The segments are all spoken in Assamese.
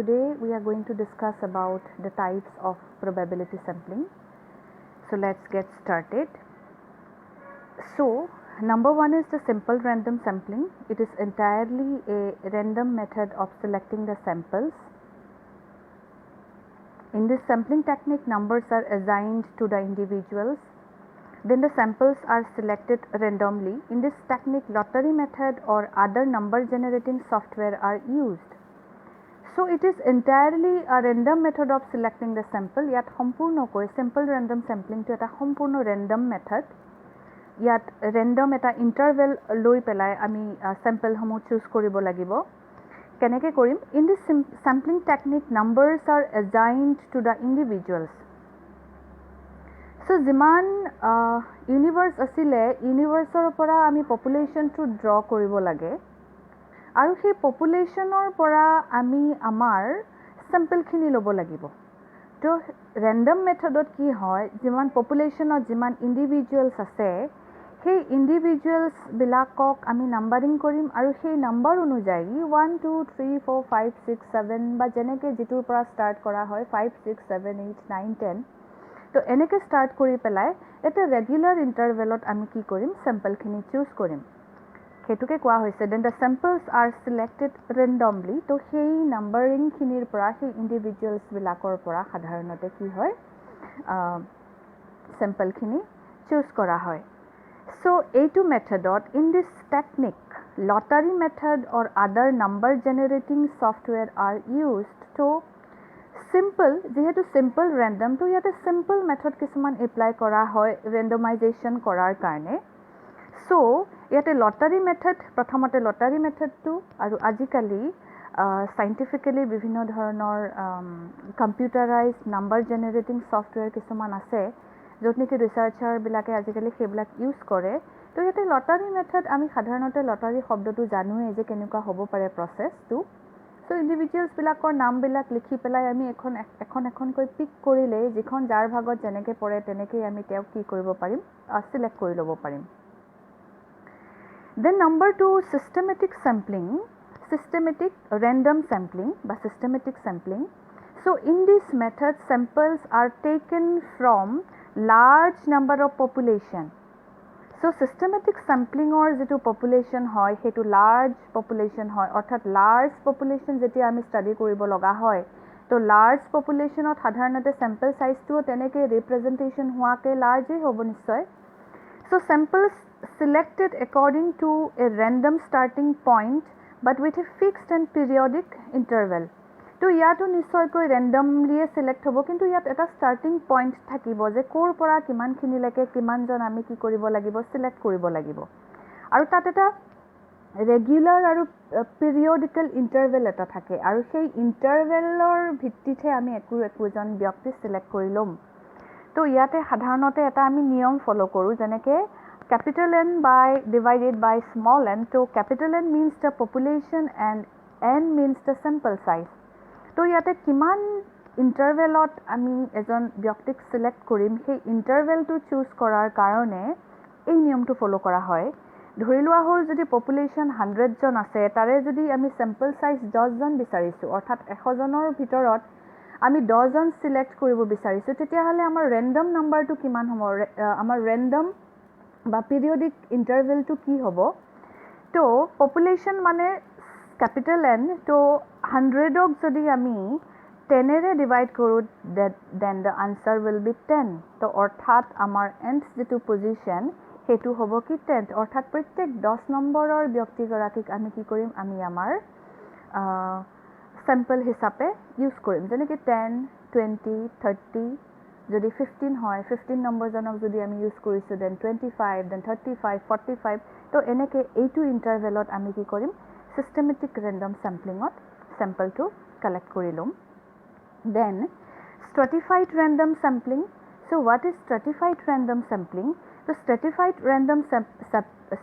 today we are going to discuss about the types of probability sampling. So let's get started. So number one is the simple random sampling. It is entirely a random method of selecting the samples. In this sampling technique, numbers are assigned to the individuals. Then the samples are selected randomly. In this technique, lottery method or other number generating software are used. So it is entirely a random method of selecting the sample. Yat সম্পূৰ্ণকৈ simple random sampling to এটা সম্পূৰ্ণ random method. Yat random এটা interval লৈ পেলাই আমি sample সমূহ choose কৰিব লাগিব. কেনেকৈ কৰিম? In this sampling technique, numbers are assigned to the individuals. So যিমান universe আছিলে, universeৰ পৰা আমি population to draw কৰিব লাগে. আৰু সেই পপুলেশ্যনৰ পৰা আমি আমাৰ চেম্পলখিনি ল'ব লাগিব. তো ৰেণ্ডম মেথডত কি হয়, যিমান পপুলেশ্যনত যিমান ইণ্ডিভিজুৱেলছ আছে সেই ইণ্ডিভিজুৱেলছবিলাকক আমি নাম্বাৰিং কৰিম আৰু সেই নাম্বাৰ অনুযায়ী 1 2 3 4 5 6 7 বা যেনেকৈ যিটোৰ পৰা ষ্টাৰ্ট কৰা হয় 5 6 7 8 9 10 তো এনেকৈ ষ্টাৰ্ট কৰি পেলাই এটা ৰেগুলাৰ ইণ্টাৰভেলত আমি কি কৰিম, চেম্পলখিনি চুজ কৰিম. সেইটোকে কোৱা হৈছে then the samples are selected randomly. তো সেই নাম্বাৰিংখিনিৰ পৰা সেই ইণ্ডিভিজুৱেলছবিলাকৰ পৰা সাধাৰণতে কি হয় চেম্পলখিনি চুজ কৰা হয়. চ' এইটো মেথডত in this technique lottery method or other number generating software are used. তো চিম্পল, যিহেতু চিম্পল ৰেণ্ডম, তো ইয়াতে চিম্পল মেথড কিছুমান এপ্লাই কৰা হয় ৰেণ্ডমাইজেশ্যন কৰাৰ কাৰণে. চ' ইয়াতে লটাৰী মেথড, প্ৰথমতে লটাৰী মেথডটো আৰু আজিকালি চাইণ্টিফিকেলি বিভিন্ন ধৰণৰ কম্পিউটাৰাইজ নাম্বাৰ জেনেৰেটিং ছফ্টৱেৰ কিছুমান আছে য'ত নেকি ৰিচাৰ্চাৰবিলাকে আজিকালি সেইবিলাক ইউজ কৰে. তো ইয়াতে লটাৰী মেথড আমি সাধাৰণতে লটাৰী শব্দটো জানোৱেই যে কেনেকুৱা হ'ব পাৰে প্ৰচেছটো. চ' ইণ্ডিভিজুৱেলছবিলাকৰ নামবিলাক লিখি পেলাই আমি এখনকৈ পিক কৰিলেই যিখন যাৰ ভাগত যেনেকৈ পৰে তেনেকেই আমি তেওঁক কি কৰিব পাৰিম, চিলেক্ট কৰি ল'ব পাৰিম. Then number 2, systematic sampling, systematic random sampling বা systematic sampling. So in this method, samples are taken from large number of population. So systematic sampling or যেটো population হয় সেইটো large population হয়, অৰ্থাৎ large population যেতিয়া আমি study কৰিব লগা হয় তো large populationত সাধাৰণতে sample sizeটোও তেনেকৈ representation হোৱাকৈ largeই হ'ব নিশ্চয়. So samples selected according to a random starting point but with a fixed and periodic interval. তো ইয়াতো নিশ্চয়কৈ randomlyয়ে select হ'ব, কিন্তু ইয়াত এটা starting point থাকিব যে ক'ৰ পৰা কিমানখিনিলৈকে কিমানজন আমি কি কৰিব লাগিব, select কৰিব লাগিব. আৰু তাত এটা ৰেগুলাৰ আৰু periodical interval এটা থাকে আৰু সেই intervalৰ ভিত্তিতহে আমি একোজন ব্যক্তি select কৰি ল'ম. তো ইয়াতে সাধাৰণতে এটা আমি নিয়ম ফলো কৰোঁ, যেনেকৈ capital N by divided by small n. So capital N means the population and n means the sample size. তো ইয়াতে কিমান ইণ্টাৰভেলত আমি এজন ব্যক্তিক চিলেক্ট কৰিম সেই ইণ্টাৰভেলটো চুজ কৰাৰ কাৰণে এই নিয়মটো ফলো কৰা হয়. ধৰি লোৱা হ'ল যদি পপুলেশ্যন 100জন আছে, তাৰে যদি আমি চেম্পল চাইজ 10জন বিচাৰিছোঁ, অৰ্থাৎ 100জনৰ ভিতৰত আমি 10জন চিলেক্ট কৰিব বিচাৰিছোঁ, তেতিয়াহ'লে আমাৰ ৰেণ্ডম নাম্বাৰটো কিমান হ'ব, আমাৰ ৰেণ্ডম বা পিৰিয়ডিক ইণ্টাৰভেলটো কি হ'ব. তো পপুলেশ্যন মানে কেপিটেল এন, তো 100ক যদি আমি 10ৰে ডিভাইড কৰোঁ then the answer will be 10. তো অৰ্থাৎ আমাৰ এণ্ড যিটো পজিশ্যন সেইটো হ'ব কি 10th, অৰ্থাৎ প্ৰত্যেক 10 নম্বৰৰ ব্যক্তিগৰাকীক আমি কি কৰিম, আমি আমাৰ চেম্পল হিচাপে ইউজ কৰিম. যেনেকৈ 10 20 30, যদি 15 হয় 15 নম্বৰজনক যদি আমি ইউজ কৰিছোঁ দেন 25 দেন 35 45. তো এনেকৈ এইটো ইণ্টাৰভেলত আমি কি কৰিম, চিষ্টেমেটিক ৰেণ্ডম চেম্পলিঙত চেম্পলটো কালেক্ট কৰি ল'ম. Then stratified random sampling. So what is stratified random sampling? So stratified random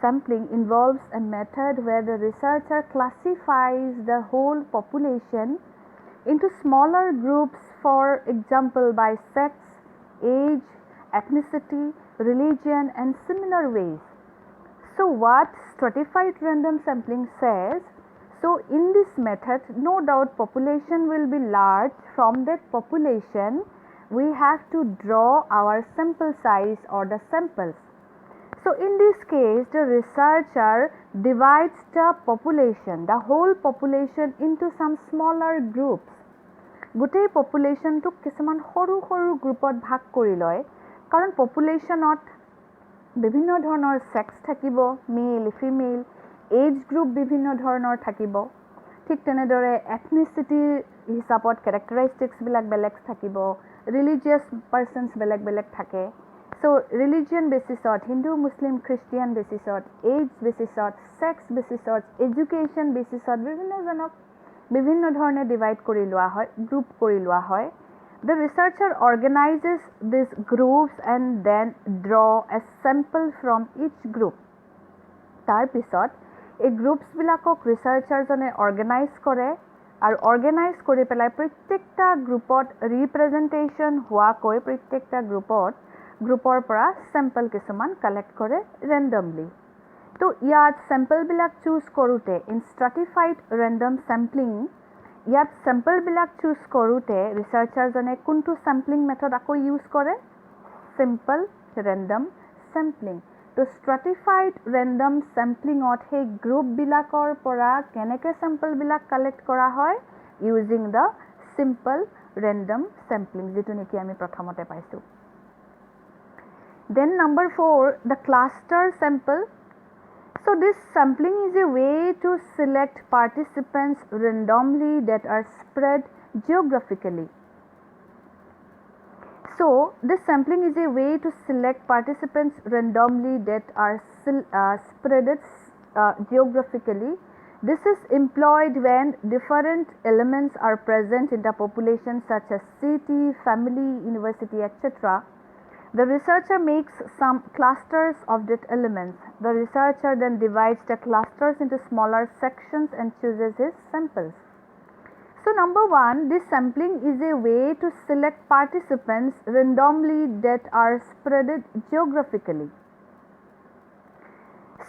sampling involves a method where the researcher classifies the whole population into smaller groups, for example by sex, age, ethnicity, religion and similar ways. So what stratified random sampling says, So in this method, no doubt population will be large. From that population, we have to draw our sample size or the samples. So in this case, the researcher divides the population, the whole population into some smaller groups. গোটেই পপুলেশ্যনটোক কিছুমান সৰু সৰু গ্ৰুপত ভাগ কৰি লয়, কাৰণ পপুলেশ্যনত বিভিন্ন ধৰণৰ সেক্স থাকিব, মেল ফিমেল, এজ গ্ৰুপ বিভিন্ন ধৰণৰ থাকিব, ঠিক তেনেদৰে এথনিচিটি হিচাপত কেৰেক্টাৰিষ্টিক্সবিলাক বেলেগ থাকিব, ৰিলিজিয়াছ পাৰ্চনছ বেলেগ বেলেগ থাকে। চ' ৰিলিজিয়ন বেচিছত, হিন্দু মুছলিম খ্ৰীষ্টিয়ান বেচিছত, এজ বেচিছত, সেক্স বেচিছত, এডুকেশ্যন বেচিছত বিভিন্নজনক বিভিন্ন ধৰণে ডিভাইড কৰি লোৱা হয়, গ্ৰুপ কৰি লোৱা হয়। The researcher organizes these groups and then draw a sample from each group. তাৰ পিছত এই গ্ৰুপছবিলাকক ৰিচাৰ্চাৰজনে অৰ্গেনাইজ কৰে আৰু অৰ্গেনাইজ কৰি পেলাই প্ৰত্যেকটা গ্ৰুপত ৰিপ্ৰেজেণ্টেশ্যন হোৱাকৈ প্ৰত্যেকটা গ্ৰুপৰ পৰা চেম্পল কিছুমান কালেক্ট কৰে ৰেণ্ডমলি। তো ইয়াত চেম্পলবিলাক চুজ কৰোঁতে ইন ষ্ট্ৰাটিফাইড ৰেণ্ডম চেম্পলিং, ইয়াত চেম্পলবিলাক চুজ কৰোঁতে ৰিচাৰ্চাৰজনে কোনটো চেম্পলিং মেথড আকৌ ইউজ কৰে? Simple random sampling. তো ষ্ট্ৰাটিফাইড ৰেণ্ডম চেম্পলিঙত সেই গ্ৰুপবিলাকৰ পৰা কেনেকৈ চেম্পলবিলাক কালেক্ট কৰা হয়? Using the simple random sampling, যিটো নেকি আমি প্ৰথমতে পাইছোঁ। Then number 4, the cluster sample. So this sampling is a way to select participants randomly that are spread geographically. So this sampling is a way to select participants randomly that are spread geographically. This is employed when different elements are present in the population such as city, family, university, etc. The researcher makes some clusters of that elements. The researcher then divides the clusters into smaller sections and chooses his samples. So number 1, this sampling is a way to select participants randomly that are spread geographically.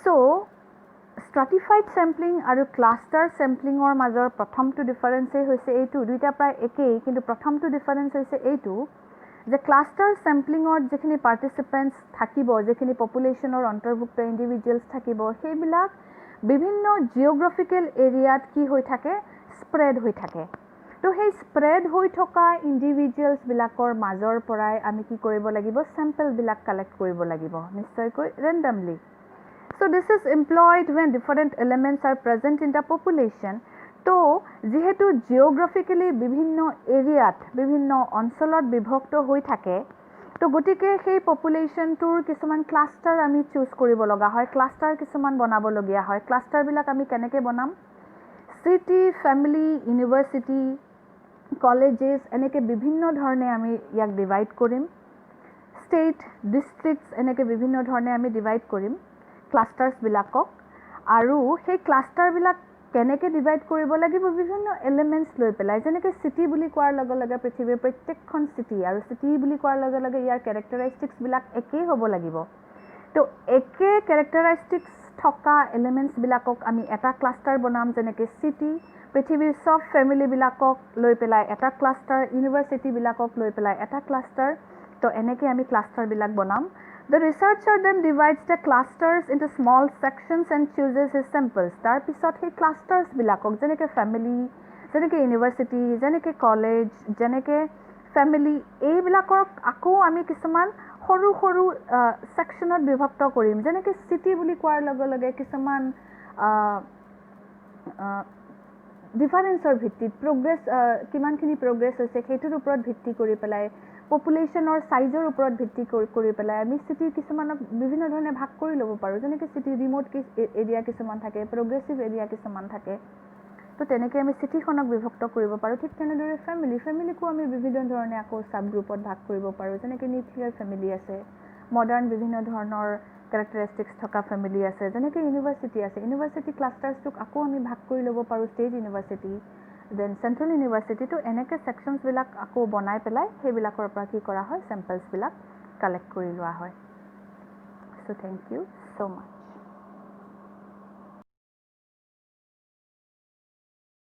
So stratified sampling আৰু cluster sampling মাজৰ প্ৰথমটো ডিফাৰেন্স হৈছে এইটো, দুইটা প্ৰায় একেই, কিন্তু প্ৰথমটো ডিফাৰেন্স হৈছে এইটো যে ক্লাষ্টাৰ চেম্পলিঙত যিখিনি পাৰ্টিচিপেণ্টছ থাকিব, যিখিনি পপুলেশ্যনৰ অন্তৰ্ভুক্ত ইণ্ডিভিজুৱেলছ থাকিব, সেইবিলাক বিভিন্ন জিঅ'গ্ৰাফিকেল এৰিয়াত কি হৈ থাকে? স্প্ৰেড হৈ থাকে। তো সেই স্প্ৰেড হৈ থকা ইণ্ডিভিজুৱেলছবিলাকৰ মাজৰ পৰাই আমি কি কৰিব লাগিব? চেম্পলবিলাক কালেক্ট কৰিব লাগিব, নিশ্চয়কৈ randomly. So this is employed when different elements are present in the population. তো যেহেতু জিঅ'গ্ৰাফিকেলি বিভিন্ন এৰিয়াত, বিভিন্ন অঞ্চলত বিভক্ত হৈ থাকে, তো গতিকে সেই পপুলেশ্যনটোৰ কিছুমান ক্লাষ্টাৰ আমি চুজ কৰিব লগা হয়, ক্লাষ্টাৰ কিছুমান বনাবলগীয়া হয়। ক্লাষ্টাৰবিলাক আমি কেনেকৈ বনাম? চিটি, ফেমিলি, ইউনিভাৰ্চিটি, কলেজেছ, এনেকৈ বিভিন্ন ধৰণে আমি ইয়াক ডিভাইড কৰিম। ষ্টেট, ডিষ্ট্ৰিক্টছ, এনেকৈ বিভিন্ন ধৰণে আমি ডিভাইড কৰিম ক্লাষ্টাৰ্ছবিলাকক। আৰু সেই ক্লাষ্টাৰবিলাক কেনেকৈ ডিভাইড কৰিব লাগিব? বিভিন্ন এলিমেণ্টছ লৈ পেলাই, যেনেকৈ চিটি বুলি কোৱাৰ লগে লগে পৃথিৱীৰ প্ৰত্যেকখন চিটি, আৰু চিটি বুলি কোৱাৰ লগে লগে ইয়াৰ কেৰেক্টাৰিষ্টিক্সবিলাক একেই হ'ব লাগিব। তো একে কেৰেক্টাৰিষ্টিক্স থকা এলিমেণ্টছবিলাকক আমি এটা ক্লাষ্টাৰ বনাম, যেনেকৈ চিটি, পৃথিৱীৰ চব ফেমিলিবিলাকক লৈ পেলাই এটা ক্লাষ্টাৰ, ইউনিভাৰ্চিটিবিলাকক লৈ পেলাই এটা ক্লাষ্টাৰ। তো এনেকৈ আমি ক্লাষ্টাৰবিলাক বনাম। The researcher then divides the clusters into small sections and chooses his samples. তাৰ পিছত সেই ক্লাষ্টাৰ্ছবিলাকক, যেনেকৈ ফেমিলি, যেনেকৈ ইউনিভাৰ্চিটি, যেনেকৈ কলেজ, যেনেকৈ ফেমিলি, এইবিলাকক আকৌ আমি কিছুমান সৰু সৰু ছেকশ্যনত বিভক্ত কৰিম। যেনেকৈ চিটি বুলি কোৱাৰ লগে লগে কিছুমান ডিফাৰেঞ্চৰ ভিত্তিত প্ৰগ্ৰেছ, কিমানখিনি প্ৰগ্ৰেছ হৈছে সেইটোৰ ওপৰত ভিত্তি কৰি পেলাই, পপুলেশ্যনৰ ছাইজৰ ওপৰত ভিত্তি কৰি পেলাই আমি চিটি কিছুমানক বিভিন্ন ধৰণে ভাগ কৰি ল'ব পাৰোঁ। যেনেকৈ চিটি ৰিম'ট এৰিয়া কিছুমান থাকে, প্ৰগ্ৰেছিভ এৰিয়া কিছুমান থাকে, তো তেনেকৈ আমি চিটিখনক বিভক্ত কৰিব পাৰোঁ। ঠিক তেনেদৰে ফেমিলিকো আমি বিভিন্ন ধৰণে আকৌ চাব গ্ৰুপত ভাগ কৰিব পাৰোঁ। যেনেকৈ নিউক্লিয়াৰ ফেমিলি আছে, মডাৰ্ণ বিভিন্ন ধৰণৰ কেৰেক্টাৰিষ্টিক্স থকা ফেমিলি আছে, যেনেকৈ ইউনিভাৰ্চিটি আছে। ইউনিভাৰ্চিটি ক্লাষ্টাৰ্ছটোক আকৌ আমি ভাগ কৰি ল'ব পাৰোঁ, state university, then central university. তো এনেকৈ ছেকশ্যনছবিলাক আকৌ বনাই পেলাই সেইবিলাকৰ পৰা কি কৰা হয়? চেম্পলছবিলাক কালেক্ট কৰি লোৱা হয়। চ' থেংক ইউ ছ' মাছ।